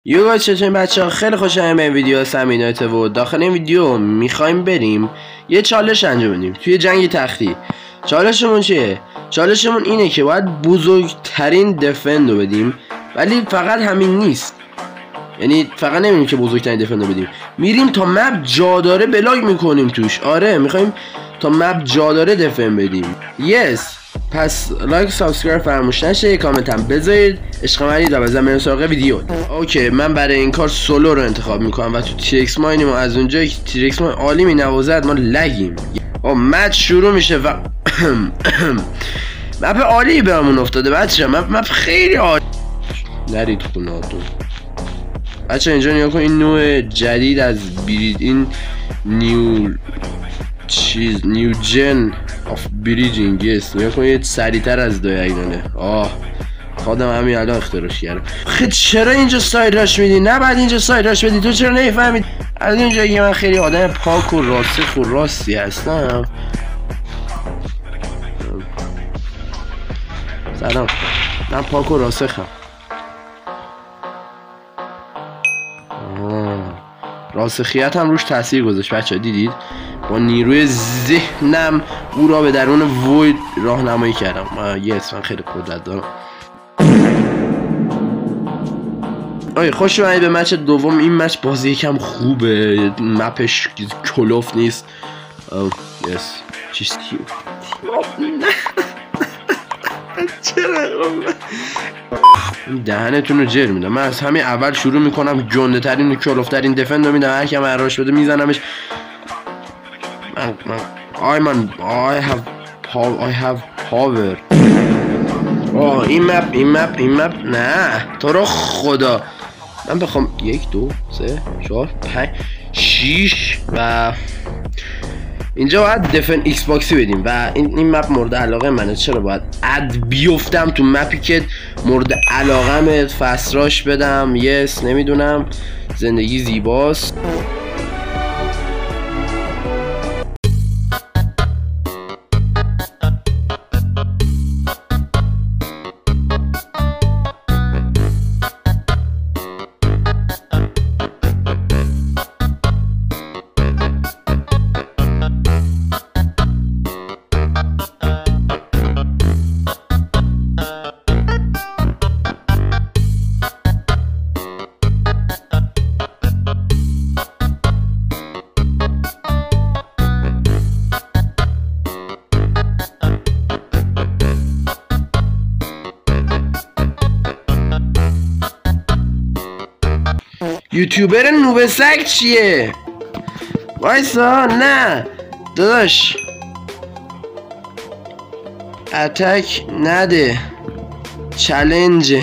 یوگا چطورین بچه‌ها؟ خیلی خوشحالم به این ویدیو سمینایت و داخل این ویدیو میخوایم بریم یه چالش انجام بدیم توی جنگ تختی. چالشمون چیه؟ چالشمون اینه که باید بزرگترین دفند رو بدیم، ولی فقط همین نیست، یعنی فقط نمیریم که بزرگترین دفند رو بدیم، میریم تا مپ جا داره بلاگ میکنیم توش. آره میخوایم تا مپ جا داره دفند بدیم. پس لایک سابسکرایب فراموش نشه، کامنت هم بذارید، عشق منید و بزن بریم سراغ ویدیو. اوکی، من برای این کار سولو رو انتخاب میکنم و تو تیرکس ماینیم و از اونجایی که تیرکس ماین عالی مینوازد ما لگیم. مچ شروع میشه و مپ عالی بهمون افتاده بچه، مپ خیلی عالی. نرید خونهاتون بچه. اینجا نیا کن، این نوع جدید از برید، این نیو جن آف بریجینگ. نیا کن یه سریعتر از دایگانه. خودم همین الان اختراعش کردم. خیلی چرا اینجا ساید راش میدی؟ نه بعد اینجا ساید راش بدی. تو چرا نمیفهمید؟ از اینجا که من خیلی آدم پاک و راسخ و راستی هستم. سلام، من پاک و راسخم. راسخیت هم روش تاثیر گذاشت بچه ها، دیدید؟ با نیروی ذهنم او را به درون وید راهنمایی کردم. من خیلی قدرت دارم. خوش اومدید به مچ دوم. این مچ بازی یکم خوبه، مپش کلوف نیست. چیز چرا دهنتون رو جر میدم. من از همین اول شروع میکنم، گنده ترین و کلوف ترین دفند رو میدم، هر کی من راش بده میزنمش. I have power. این مپ نه تو رو خدا. من بخوام 1 2 3 4 5 6 و اینجا باید دفن ایکس باکسی بدیم و این مپ مورد علاقه منه. چرا باید بیفتم تو مپی که مورد علاقه فستراش بدم؟ نمیدونم، زندگی زیباست. یوتیوبر نوب سگ چیه؟ وایسا، نه داداش اتک نده، چالنج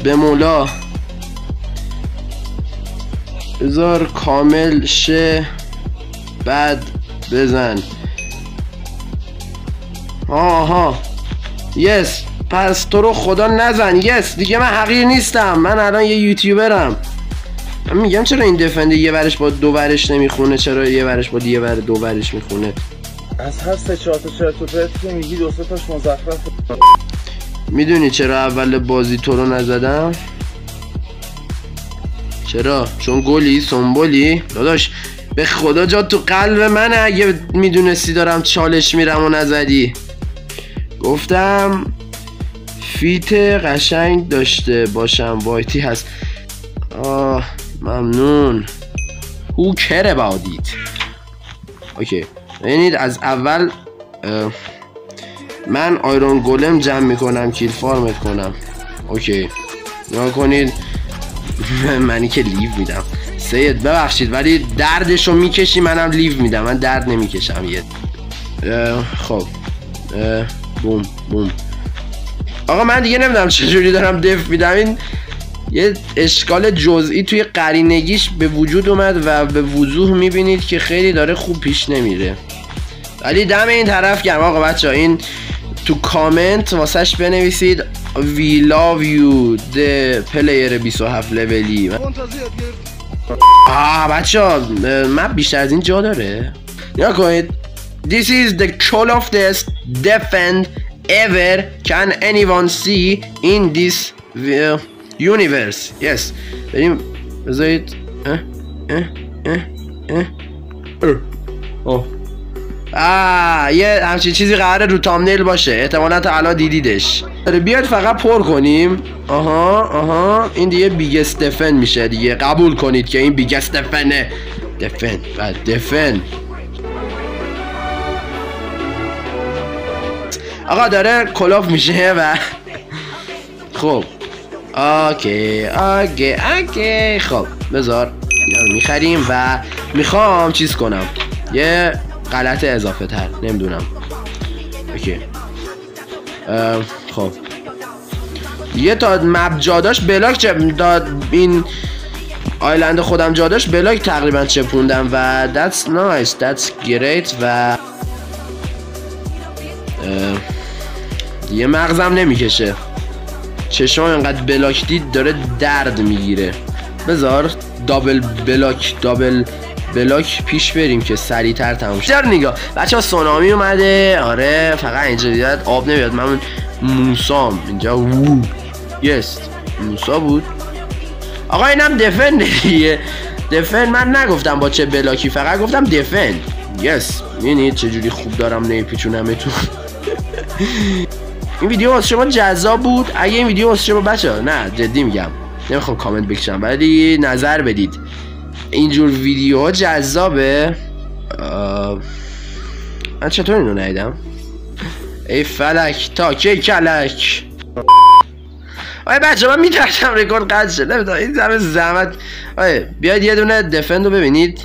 به مولا بذار کامل شه بعد بزن. پس تو رو خدا نزن. دیگه من حقیر نیستم، من الان یه یوتیوبرم. من میگم چرا این دفنده یه ورش با 2 ورش نمیخونه، چرا یه ورش با یه ور 2 ورش میخونه؟ از هر 3 4 تا چرت و پرت که میگی 2 3 تاش مزخرفه. میدونی چرا اول بازی تو رو نزدم؟ چرا؟ چون گلی سنبولی داداش، به خدا جا تو قلب منه. اگه میدونستی دارم چالش میرم و نزدی. گفتم فیت قشنگ داشته باشم، وایتی هست. ممنون. Who care about it. اوکی، ببینید از اول من آیرون گولم جمع میکنم، کیل فارمت کنم. اوکی نگاه کنید منی که لیو میدم. سید ببخشید ولی دردشو میکشی، منم لیو میدم، من درد نمیکشم. خب بوم. آقا من دیگه نمیدونم چجوری دارم دف میدم. این یه اشکال جزئی توی قرینگیش به وجود اومد و به وضوح میبینید که خیلی داره خوب پیش نمیره. ولی دم این طرف گرم آقا بچه ها. این تو کامنت واسهش بنویسید We love you the player 27 لولی. بچه ها من بیشتر از این جا داره. نیا کنید This is the coolest defend ever can anyone see in this یونیورس یس بریم بذارید یه همچین چیزی قراره رو تامنیل باشه، احتمالا تا الان دیدیدش. بیاید فقط پر کنیم. آها این دیگه بیگست دفن میشه دیگه، قبول کنید که این بیگست دفنه. دفن آقا داره کلاف میشه و خب اوکی خب بذار میخریم و میخوام چیز کنم، یه غلط اضافه تر نمیدونم. اوکی خب یه تا مپ جاداش بلاک داد، این آیلند خودم جاداش بلاک تقریبا چپوندم و that's nice that's great و یه مغزم نمیکشه، چشام انقدر بلاک دید داره درد میگیره. بذار دابل بلاک پیش بریم که سریعتر تموم شه. در نگاه بچه ها سونامی اومده. آره فقط اینجا دیدت آب نمیاد. من موسام اینجا یس موسا بود. آقا اینم دفن دیگه. دفن من نگفتم با چه بلاکی، فقط گفتم دفن. یس میبینید چجوری خوب دارم نمیپیچونمتون. این ویدیو واسه شما جذاب بود؟ اگه این ویدیو واسه شما بچه نه جدی میگم نمیخوام کامنت بکشم ولی نظر بدید اینجور ویدیوها جذابه. من چطور اینو ندیدم؟ ای فلک تا کی کلک. آیا بچه من میترسم رکورد قطع شد. نمیدونم این همه زحمت. آیا بیاید یه دونه دفند رو ببینید.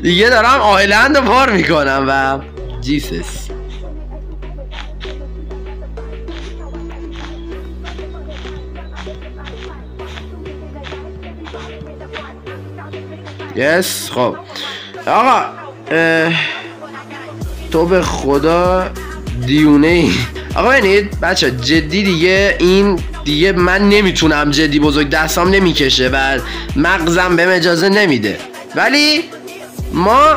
دیگه دارم آیلند رو پار میکنم و جیسس. یس خب آقا تو به خدا دیونه ای. آقا ببینید بچه جدی دیگه این دیگه من نمیتونم جدی بزرگ دستام نمیکشه و مغزم بهم اجازه نمیده، ولی ما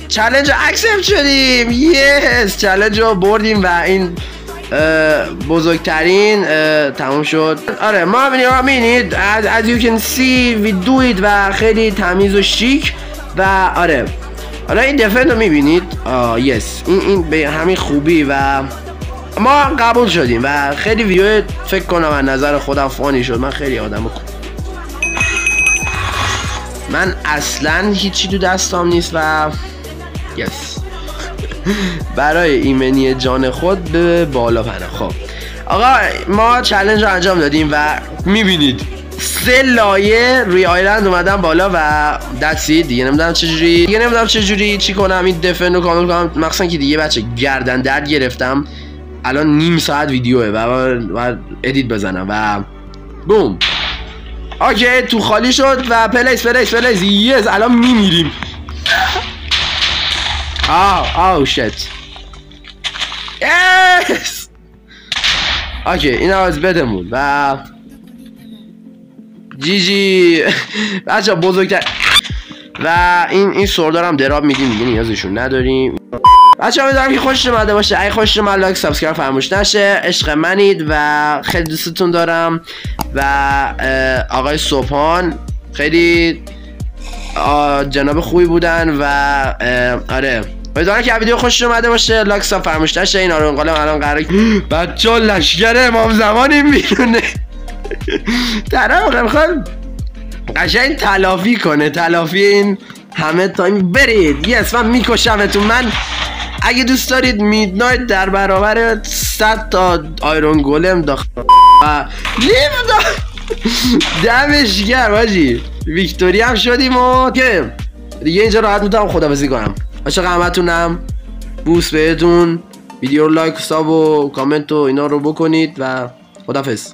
چالش اکسپت شدیم. یس چالش رو بردیم و این بزرگترین تموم شد. آره ما ببینید as you can see we do it و خیلی تمیز و شیک و آره این دفن رو میبینید. یس این به همین خوبی و ما قبول شدیم و خیلی ویدیو فکر کنم از نظر خودم فانی شد. من خیلی آدم من اصلا هیچی تو دستام نیست و یس برای ایمنی جان خود به بالا پناه. خب آقا ما چالش رو انجام دادیم و میبینید 3 لایه روی آیلند اومدم بالا و دستی دیگه نمیدونم چجوری چی کنم این دفن رو کامل کنم، مخصوصا که دیگه بچه گردن درد گرفتم. الان نیم ساعت ویدیوه و ادیت بزنم و بوم. اوکی تو خالی شد و پلیس یس الان میمیریم. شت یس اوکی این از بدمون و جی بچه بزرگتر و این سردارم دراب میدیم دیگه نیازشون نداریم. بچه ها میدونم که خوشتون اومده باشه. اگه خوشتون اومد لایک سابسکرایب فراموش نشه. عشق منید و خیلی دوستتون دارم و آقای صبحان خیلی جناب خوبی بودن و آره امیدوارم که ویدیو خوشتون اومده باشه. لایک ساب فراموش نشه. این آرون قلم الان قراره بچه‌ها لشکر امام زمانی میرونه. طرف میخواد قشنگ تلافی کنه، تلافی این همه تایم برید. یس من میکشمتون. من اگه دوست دارید میدنایت در برابر 100 تا آیرون گولم داخل دمش گرم واجی ویکتوری هم شدیم و که دیگه اینجا راحت میتونم خداحافظی کنم. عاشق همتونم. بوس بهتون. ویدیو رو لایک و ساب و کامنت و اینا رو بکنید و خداحافظ.